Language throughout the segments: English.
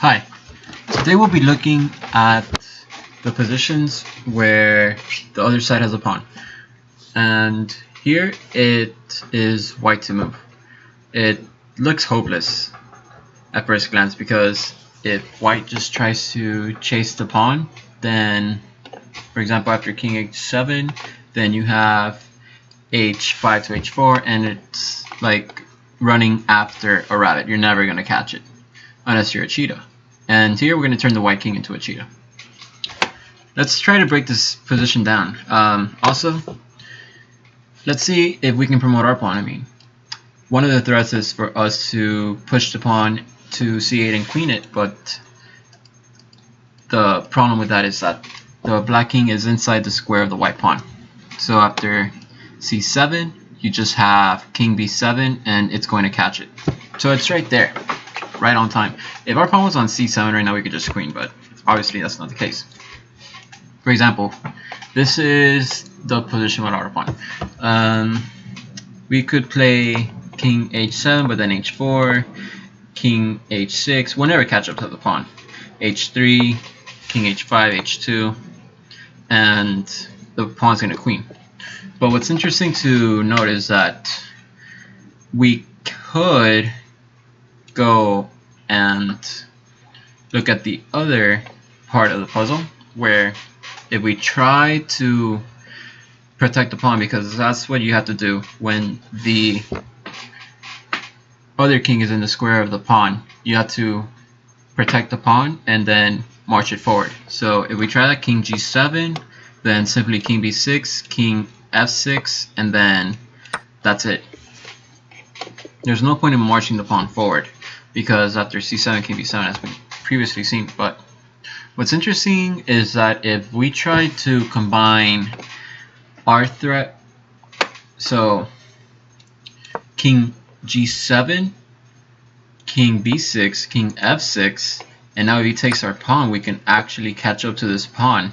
Hi, today we'll be looking at the positions where the other side has a pawn. And here it is white to move. It looks hopeless at first glance because if white just tries to chase the pawn, then for example after king h7, then you have h5 to h4 and it's like running after a rabbit. You're never going to catch it unless you're a cheetah. And here we're going to turn the white king into a cheetah. Let's try to break this position down. Also, let's see if we can promote our pawn. I mean, one of the threats is for us to push the pawn to c8 and queen it, but the problem with that is that the black king is inside the square of the white pawn. So after c7, you just have king b7 and it's going to catch it. So it's right there, right on time. If our pawn was on c7 right now, we could just queen, but obviously that's not the case. For example, this is the position with our pawn. We could play king h7, but then h4, king h6. We'll never catch up to the pawn. h3, king h5, h2, and the pawn's going to queen. But what's interesting to note is that we could go and look at the other part of the puzzle, where if we try to protect the pawn, because that's what you have to do when the other king is in the square of the pawn, you have to protect the pawn and then march it forward. So if we try that king g7, then simply king b6, king f6, and then that's it. There's no point in marching the pawn forward because after c7, king b7 has been previously seen. But what's interesting is that if we try to combine our threat, so king g7, king b6, king f6, and now if he takes our pawn, we can actually catch up to this pawn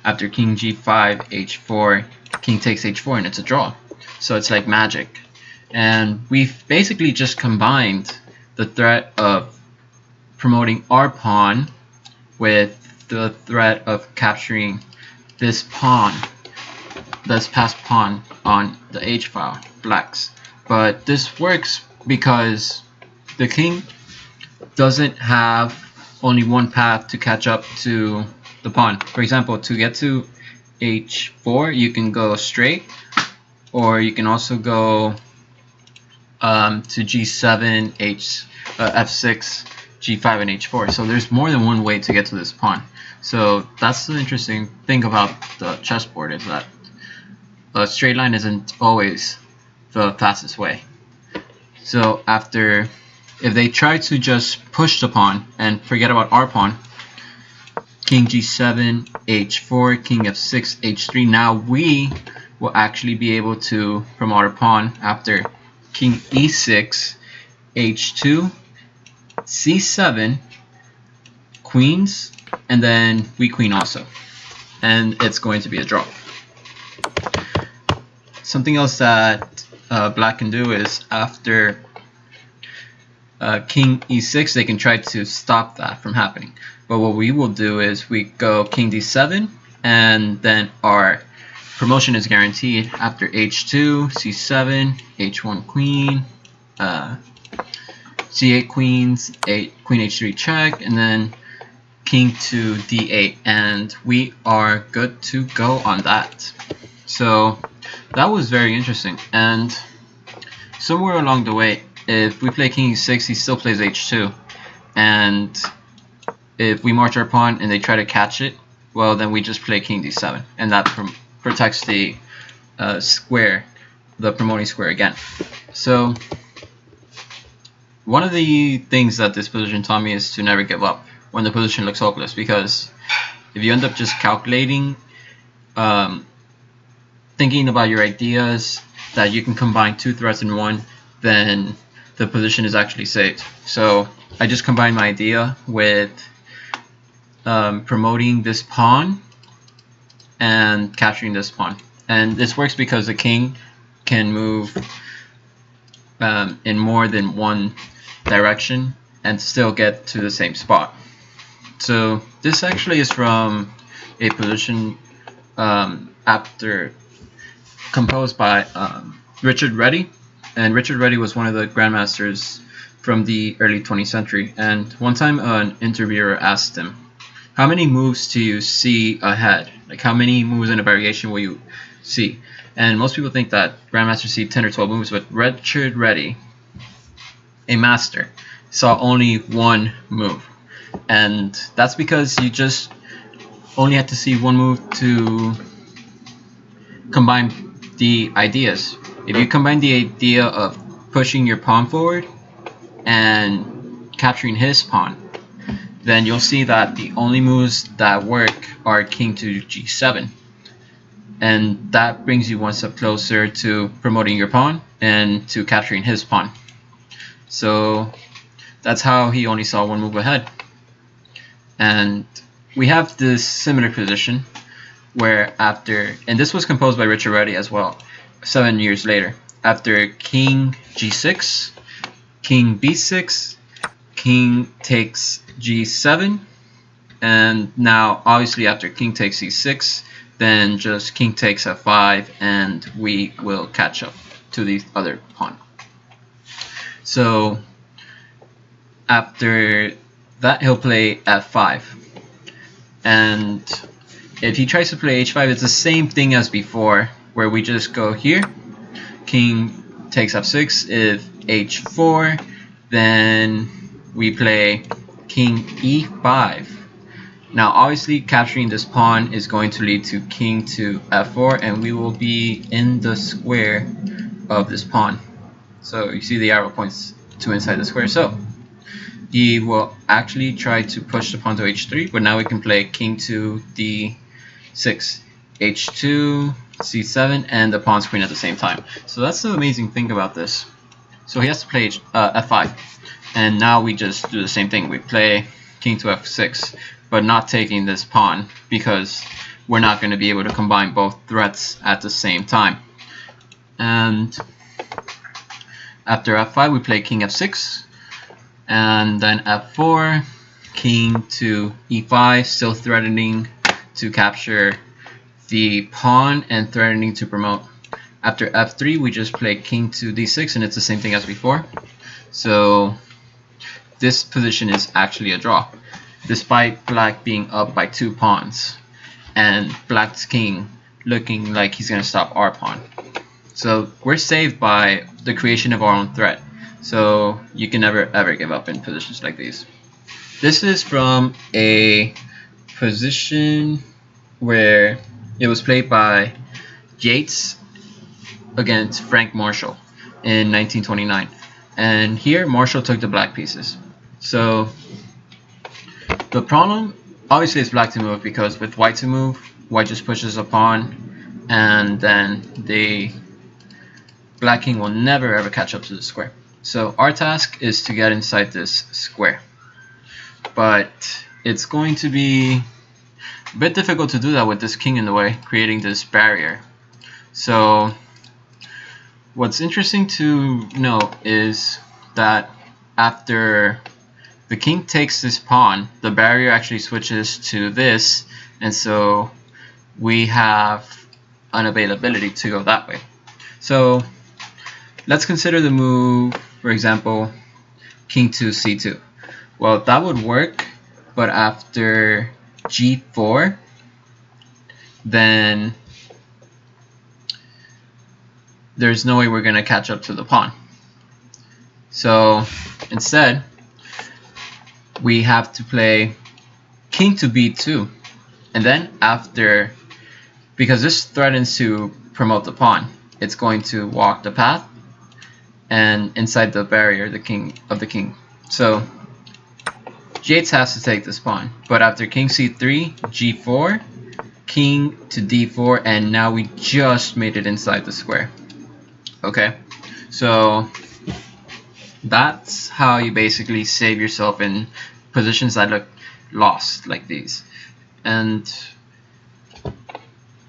after king g5, h4, king takes h4, and it's a draw. So it's like magic. And we've basically just combined the threat of promoting our pawn with the threat of capturing this pawn, this passed pawn on the h file, blacks. But this works because the king doesn't have only one path to catch up to the pawn. For example, to get to h4, you can go straight, or you can also go to g7, f6, g5, and h4. So there's more than one way to get to this pawn. So that's the interesting thing about the chessboard, is that a straight line isn't always the fastest way. So after, if they try to just push the pawn and forget about our pawn, king g7, h4, king f6, h3, now we will actually be able to promote our pawn after king e6, h2, c7, queens, and then we queen also, and it's going to be a draw. Something else that black can do is after king e6, they can try to stop that from happening. But what we will do is we go king d7, and then our promotion is guaranteed after h2, c7, h1 queen, c8 queens, queen h3 check, and then king to d8, and we are good to go on that. So that was very interesting. And somewhere along the way, if we play king e6, he still plays h2, and if we march our pawn and they try to catch it, well, then we just play king d7, and that protects the square, the promoting square again. So one of the things that this position taught me is to never give up when the position looks hopeless, because if you end up just calculating, thinking about your ideas that you can combine two threats in one, then the position is actually saved. So I just combined my idea with promoting this pawn and capturing this pawn, and this works because the king can move in more than one direction and still get to the same spot. So this actually is from a position after composed by Richard Reddy, and Richard Reddy was one of the grandmasters from the early 20th century. And one time an interviewer asked him, how many moves do you see ahead? Like how many moves in a variation will you see? And most people think that grandmasters see 10 or 12 moves, but Richard Reddy, a master, saw only one move. And that's because you just only had to see one move to combine the ideas. If you combine the idea of pushing your pawn forward and capturing his pawn, then you'll see that the only moves that work are king to g7. And that brings you one step closer to promoting your pawn and to capturing his pawn. So that's how he only saw one move ahead. And we have this similar position where after, and this was composed by Richard Reddy as well, 7 years later, after king g6, king b6, king takes g7, and now obviously after king takes c6, then just king takes f5, and we will catch up to the other pawn. So after that, he'll play f5, and if he tries to play h5, it's the same thing as before, where we just go here, king takes f6. If h4, then we play king e5. Now obviously capturing this pawn is going to lead to king to f4, and we will be in the square of this pawn. So you see the arrow points to inside the square. So he will actually try to push the pawn to h3, but now we can play king to d6, h2, c7, and the pawn's queen at the same time. So that's the amazing thing about this. So he has to play f5, and now we just do the same thing. We play king to f6, but not taking this pawn because we're not going to be able to combine both threats at the same time. And after f5, we play king f6, and then f4, king to e5, still threatening to capture the pawn and threatening to promote. After f3, we just play king to d6, and it's the same thing as before. So this position is actually a draw, despite black being up by 2 pawns and black's king looking like he's going to stop our pawn. So we're saved by the creation of our own threat. So you can never ever give up in positions like these. This is from a position where it was played by Yates against Frank Marshall in 1929. And here Marshall took the black pieces. So the problem obviously is black to move, because with white to move, white just pushes a pawn, and then the black king will never ever catch up to the square. So our task is to get inside this square, but it's going to be a bit difficult to do that with this king in the way, creating this barrier. So what's interesting to note is that after the king takes this pawn, the barrier actually switches to this, and so we have an availability to go that way. So let's consider the move, for example, king to c2. Well, that would work, but after g4, then there's no way we're going to catch up to the pawn. So instead, we have to play king to b2, and then after, because this threatens to promote the pawn, it's going to walk the path and inside the barrier the king. So Yates has to take this pawn, but after king c3, g4, king to d4, and now we just made it inside the square. Okay, so that's how you basically save yourself in positions that look lost like these. And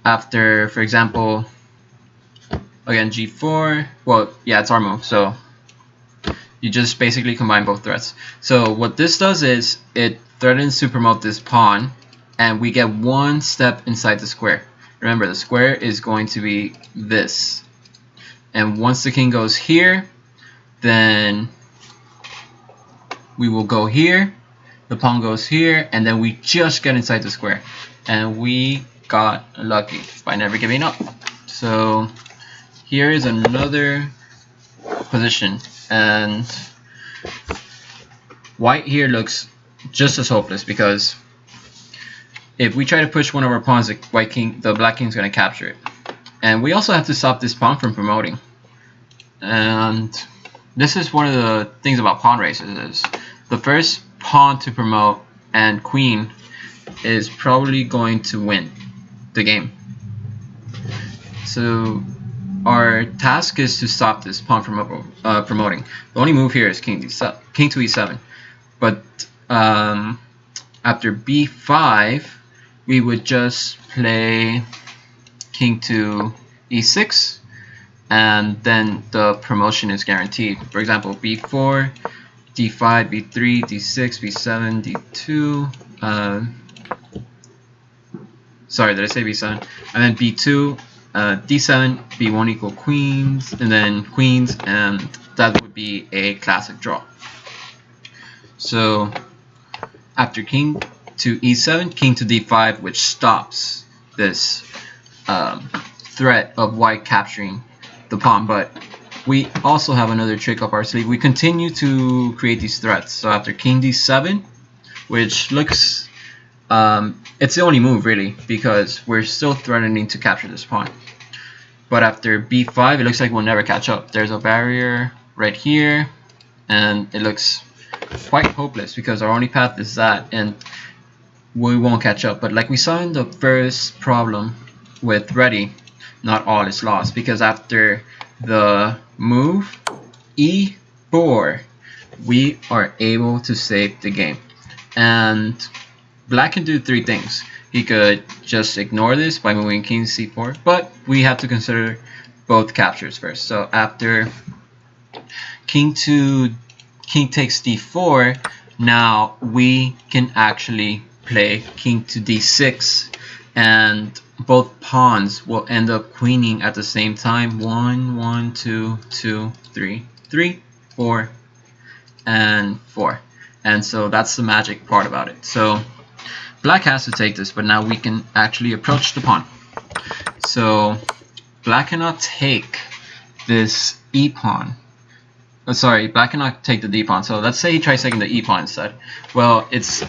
after, for example, again g4, well, yeah, it's our move, so You just basically combine both threats. So what this does is it threatens to promote this pawn, and we get one step inside the square. Remember, the square is going to be this. And once the king goes here, then we will go here, the pawn goes here, and then we just get inside the square. And we got lucky by never giving up. So here is another position, and white here looks just as hopeless, because if we try to push one of our pawns, the black king's going to capture it. And we also have to stop this pawn from promoting. And this is one of the things about pawn races, is the first pawn to promote and queen is probably going to win the game. So our task is to stop this pawn from promoting. The only move here is king to e7. But after b5, we would just play king to e6, and then the promotion is guaranteed. For example, b4, d5, b3, d6, b7, d2. Sorry, did I say b7? And then b2, d7, b1 equal queens, and then queens, and that would be a classic draw. So after king to e7, king to d5, which stops this threat of white capturing the pawn. But we also have another trick up our sleeve. We continue to create these threats. So after king d7, which looks it's the only move really, because we're still threatening to capture this pawn. But after b5, it looks like we'll never catch up. There's a barrier right here, and it looks quite hopeless because our only path is that, and we won't catch up. But like we saw in the first problem with ready, not all is lost, because after the move e4, we are able to save the game. And black can do three things. He could just ignore this by moving king c4, but we have to consider both captures first. So after king takes d4, now we can actually play king to d6, and both pawns will end up queening at the same time. 1, 1, 2, 2, 3, 3, 4, and 4. And so that's the magic part about it. So black has to take this, but now we can actually approach the pawn. So black cannot take this e pawn. Oh, sorry, black cannot take the d pawn. So let's say he tries taking the e pawn instead. Well, it's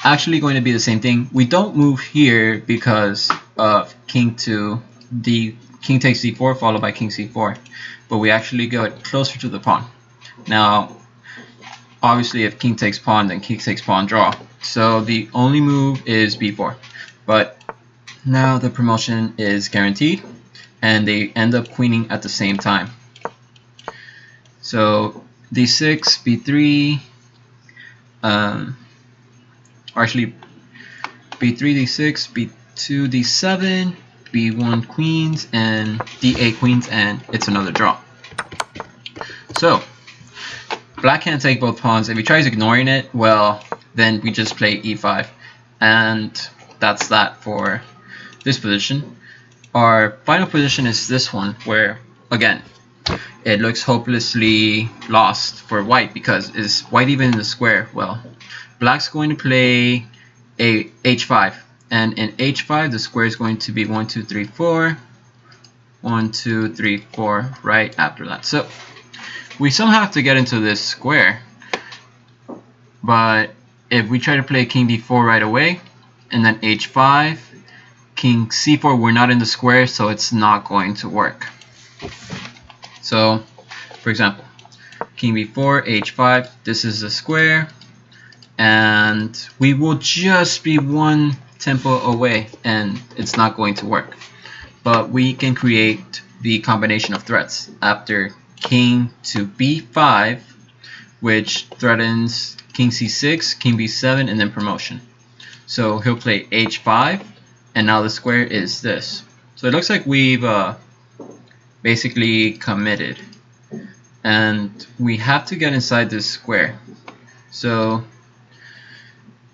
actually going to be the same thing. We don't move here because of king takes d4 followed by king c4, but we actually go closer to the pawn. Now obviously if king takes pawn, then king takes pawn draw. So the only move is b4, but now the promotion is guaranteed, and they end up queening at the same time. So d6, b3, actually b3, d6, b2, d7, b1 queens, and d8 queens, and it's another draw. So black can't take both pawns. If he tries ignoring it, well, then we just play e5, and that's that for this position. Our final position is this one, where again it looks hopelessly lost for white, because is white even in the square? Well, black's going to play a h5, and in h5 the square is going to be 1, 2, 3, 4, 1, 2, 3, 4 right after that. So we somehow have to get into this square, but if we try to play king d4 right away and then h5, king c4, we're not in the square, so it's not going to work. So for example, king b4, h5, this is the square, and we will just be one tempo away, and it's not going to work. But we can create the combination of threats after king to b5, which threatens king c6, king b7, and then promotion. So he'll play h5, and now the square is this. So it looks like we've basically committed. and we have to get inside this square. So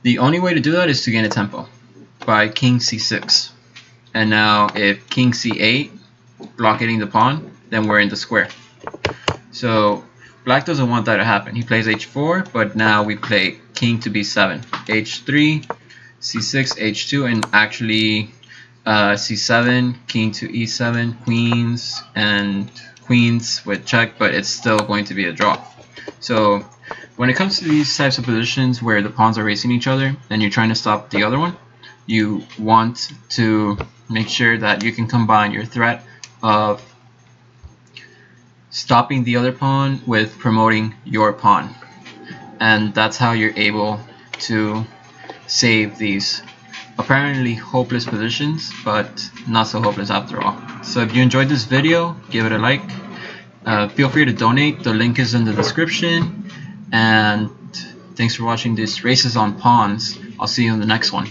the only way to do that is to gain a tempo by king c6. And now if king c8, blockading the pawn, then we're in the square. So black doesn't want that to happen. He plays h4, but now we play king to b7, h3, c6, h2, and actually c7, king to e7, queens, and queens with check, but it's still going to be a draw. So when it comes to these types of positions where the pawns are racing each other and you're trying to stop the other one, you want to make sure that you can combine your threat of stopping the other pawn with promoting your pawn, and that's how you're able to save these apparently hopeless positions, but not so hopeless after all. So if you enjoyed this video, give it a like. Feel free to donate, the link is in the description, and thanks for watching this Races on Pawns. I'll see you in the next one.